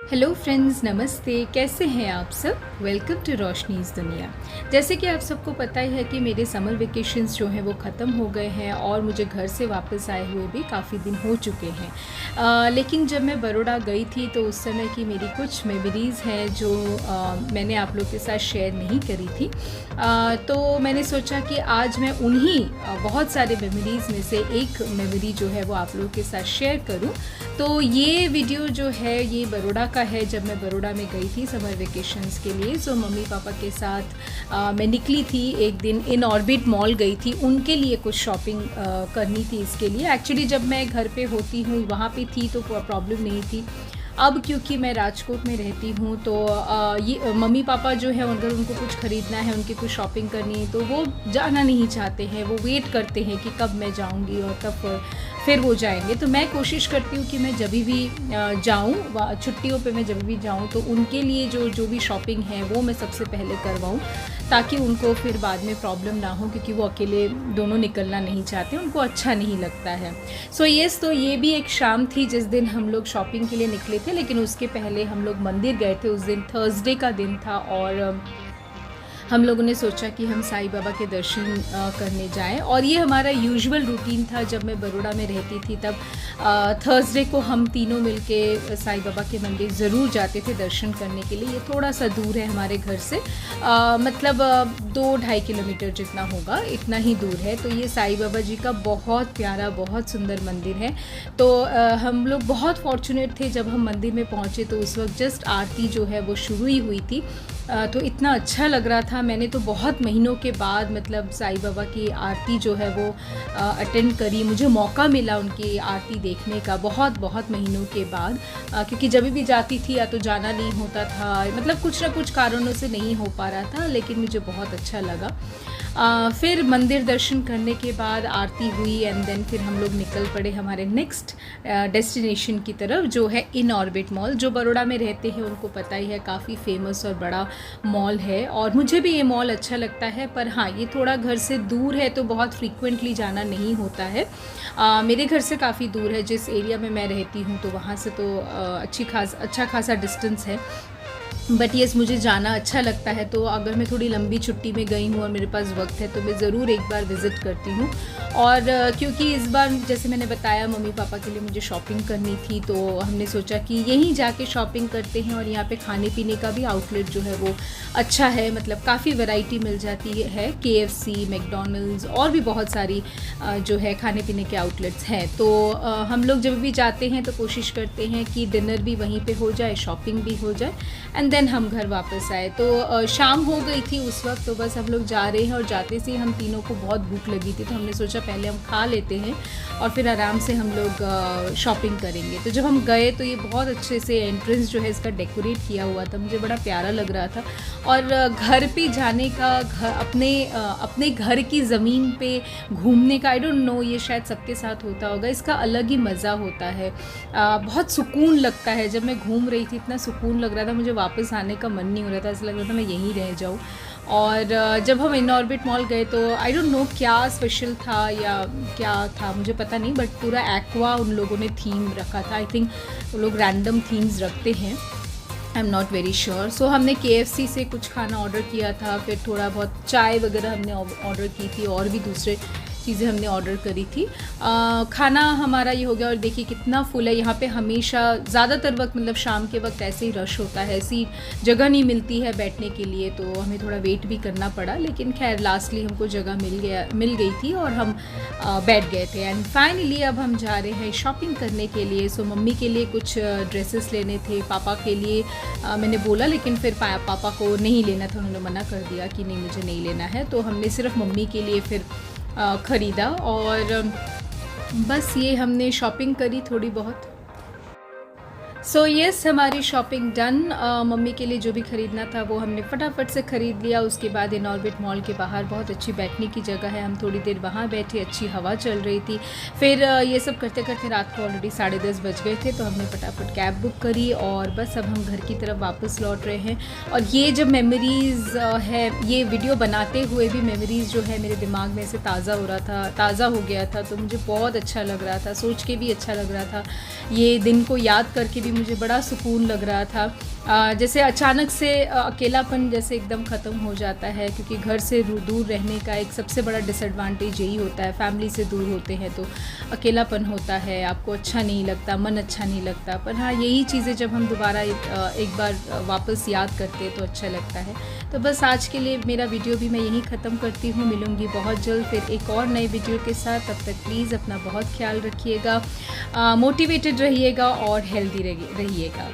Hello friends, नमस्ते। कैसे हैं आप सब? वेलकम टू रोशनीज़ दुनिया। जैसे कि आप सबको पता ही है कि मेरे समर वेकेशंस जो हैं वो ख़त्म हो गए हैं और मुझे घर से वापस आए हुए भी काफ़ी दिन हो चुके हैं। लेकिन जब मैं बड़ौदा गई थी तो उस समय की मेरी कुछ मेमोरीज़ हैं जो मैंने आप लोग के साथ शेयर नहीं करी थी। तो मैंने सोचा कि आज मैं उन्हीं बहुत सारे मेमोरीज़ में से एक मेमोरी जो है वो आप लोगों के साथ शेयर करूं। तो ये वीडियो जो है ये बड़ौदा का है, जब मैं बड़ौदा में गई थी समर वेकेशंस के लिए। सो मम्मी पापा के साथ मैं निकली थी, एक दिन इन ऑर्बिट मॉल गई थी, उनके लिए कुछ शॉपिंग करनी थी। इसके लिए एक्चुअली जब मैं घर पे होती हूँ वहाँ पे थी तो प्रॉब्लम नहीं थी। अब क्योंकि मैं राजकोट में रहती हूँ तो ये मम्मी पापा जो है अगर उनको कुछ ख़रीदना है, उनकी कुछ शॉपिंग करनी है तो वो जाना नहीं चाहते हैं, वो वेट करते हैं कि कब मैं जाऊँगी और कब फिर वो जाएंगे। तो मैं कोशिश करती हूँ कि मैं जब भी जाऊँ, छुट्टियों पे मैं जब भी जाऊँ तो उनके लिए जो भी शॉपिंग है वो मैं सबसे पहले करवाऊँ, ताकि उनको फिर बाद में प्रॉब्लम ना हो, क्योंकि वो अकेले दोनों निकलना नहीं चाहते, उनको अच्छा नहीं लगता है। सो येस, तो ये भी एक शाम थी जिस दिन हम लोग शॉपिंग के लिए निकले थे, लेकिन उसके पहले हम लोग मंदिर गए थे। उस दिन थर्सडे का दिन था और हम लोगों ने सोचा कि हम साईं बाबा के दर्शन करने जाएं। और ये हमारा यूजुअल रूटीन था। जब मैं बड़ौदा में रहती थी तब थर्सडे को हम तीनों मिलके साईं बाबा के मंदिर ज़रूर जाते थे दर्शन करने के लिए। ये थोड़ा सा दूर है हमारे घर से, मतलब 2-2.5 किलोमीटर जितना होगा, इतना ही दूर है। तो ये साईं बाबा जी का बहुत प्यारा, बहुत सुंदर मंदिर है। तो हम लोग बहुत फॉर्चुनेट थे, जब हम मंदिर में पहुँचे तो उस वक्त जस्ट आरती जो है वो शुरू ही हुई थी। तो इतना अच्छा लग रहा था। मैंने तो बहुत महीनों के बाद मतलब साईं बाबा की आरती जो है वो अटेंड करी, मुझे मौका मिला उनकी आरती देखने का बहुत बहुत महीनों के बाद, क्योंकि जब भी जाती थी या तो जाना नहीं होता था, मतलब कुछ ना कुछ कारणों से नहीं हो पा रहा था, लेकिन मुझे बहुत अच्छा लगा। फिर मंदिर दर्शन करने के बाद आरती हुई एंड देन फिर हम लोग निकल पड़े हमारे नेक्स्ट डेस्टिनेशन की तरफ, जो है इन ऑर्बिट मॉल। जो बड़ौदा में रहते हैं उनको पता ही है, काफ़ी फेमस और बड़ा मॉल है और मुझे भी ये मॉल अच्छा लगता है। पर हाँ, ये थोड़ा घर से दूर है तो बहुत फ्रीक्वेंटली जाना नहीं होता है। मेरे घर से काफ़ी दूर है, जिस एरिया में मैं रहती हूँ तो वहाँ से तो अच्छा खासा डिस्टेंस है। बट येस, मुझे जाना अच्छा लगता है। तो अगर मैं थोड़ी लंबी छुट्टी में गई हूँ और मेरे पास वक्त है तो मैं ज़रूर एक बार विज़िट करती हूँ। और क्योंकि इस बार जैसे मैंने बताया मम्मी पापा के लिए मुझे शॉपिंग करनी थी, तो हमने सोचा कि यहीं जाके शॉपिंग करते हैं। और यहाँ पे खाने पीने का भी आउटलेट जो है वो अच्छा है, मतलब काफ़ी वैरायटी मिल जाती है। KFC, मैकडॉनल्ड्स और भी बहुत सारी जो है खाने पीने के आउटलेट्स हैं। तो हम लोग जब भी जाते हैं तो कोशिश करते हैं कि डिनर भी वहीं पे हो जाए, शॉपिंग भी हो जाए एंड देन हम घर वापस आए। तो शाम हो गई थी उस वक्त, तो बस हम लोग जा रहे हैं और जाते से हम तीनों को बहुत भूख लगी थी, तो हमने सोचा पहले हम खा लेते हैं और फिर आराम से हम लोग शॉपिंग करेंगे। तो जब हम गए तो ये बहुत अच्छे से एंट्रेंस जो है इसका डेकोरेट किया हुआ था, मुझे बड़ा प्यारा लग रहा था। और घर पे जाने का, अपने घर की ज़मीन पे घूमने का, आई डोंट नो, ये शायद सबके साथ होता होगा, इसका अलग ही मज़ा होता है। बहुत सुकून लगता है। जब मैं घूम रही थी इतना सुकून लग रहा था, मुझे वापस आने का मन नहीं हो रहा था, ऐसा लग रहा था मैं यहीं रह जाऊँ। और जब हम इन ऑर्बिट मॉल गए तो आई डोंट नो क्या स्पेशल था या क्या था, मुझे पता नहीं, बट पूरा एक्वा उन लोगों ने थीम रखा था। आई थिंक वो लोग रैंडम थीम्स रखते हैं, I am not very sure. So हमने KFC से कुछ खाना ऑर्डर किया था, फिर थोड़ा बहुत चाय वगैरह हमने ऑर्डर की थी और भी दूसरे चीज़ें हमने ऑर्डर करी थी। खाना हमारा ये हो गया। और देखिए कितना फुल है यहाँ पे, हमेशा ज़्यादातर वक्त मतलब शाम के वक्त ऐसे ही रश होता है, सीट जगह नहीं मिलती है बैठने के लिए, तो हमें थोड़ा वेट भी करना पड़ा। लेकिन खैर लास्टली हमको जगह मिल गई थी और हम बैठ गए थे। एंड फाइनली अब हम जा रहे हैं शॉपिंग करने के लिए। सो मम्मी के लिए कुछ ड्रेसेस लेने थे, पापा के लिए मैंने बोला, लेकिन फिर पापा को नहीं लेना था, उन्होंने मना कर दिया कि नहीं मुझे नहीं लेना है। तो हमने सिर्फ मम्मी के लिए फिर ख़रीदा और बस ये हमने शॉपिंग करी थोड़ी बहुत। सो येस, हमारी शॉपिंग डन। मम्मी के लिए जो भी ख़रीदना था वो हमने फटाफट से ख़रीद लिया। उसके बाद इन ऑर्बिट मॉल के बाहर बहुत अच्छी बैठने की जगह है, हम थोड़ी देर वहाँ बैठे, अच्छी हवा चल रही थी। फिर ये सब करते करते रात को ऑलरेडी 10:30 बज गए थे, तो हमने फटाफट कैब बुक करी और बस अब हम घर की तरफ वापस लौट रहे हैं। और ये जब मेमोरीज़ है, ये वीडियो बनाते हुए भी मेमोरीज़ जो है मेरे दिमाग में से ताज़ा हो गया था, तो मुझे बहुत अच्छा लग रहा था, सोच के भी अच्छा लग रहा था। ये दिन को याद करके भी मुझे बड़ा सुकून लग रहा था। जैसे अचानक से अकेलापन जैसे एकदम ख़त्म हो जाता है, क्योंकि घर से दूर रहने का एक सबसे बड़ा डिसएडवांटेज यही होता है। फैमिली से दूर होते हैं तो अकेलापन होता है, आपको अच्छा नहीं लगता, मन अच्छा नहीं लगता। पर हाँ, यही चीज़ें जब हम दोबारा एक बार वापस याद करते हैं तो अच्छा लगता है। तो बस आज के लिए मेरा वीडियो भी मैं यहीं ख़त्म करती हूँ। मिलूँगी बहुत जल्द फिर एक और नए वीडियो के साथ। तब तक प्लीज़ अपना बहुत ख्याल रखिएगा, मोटिवेटेड रहिएगा और हेल्दी रहिएगा।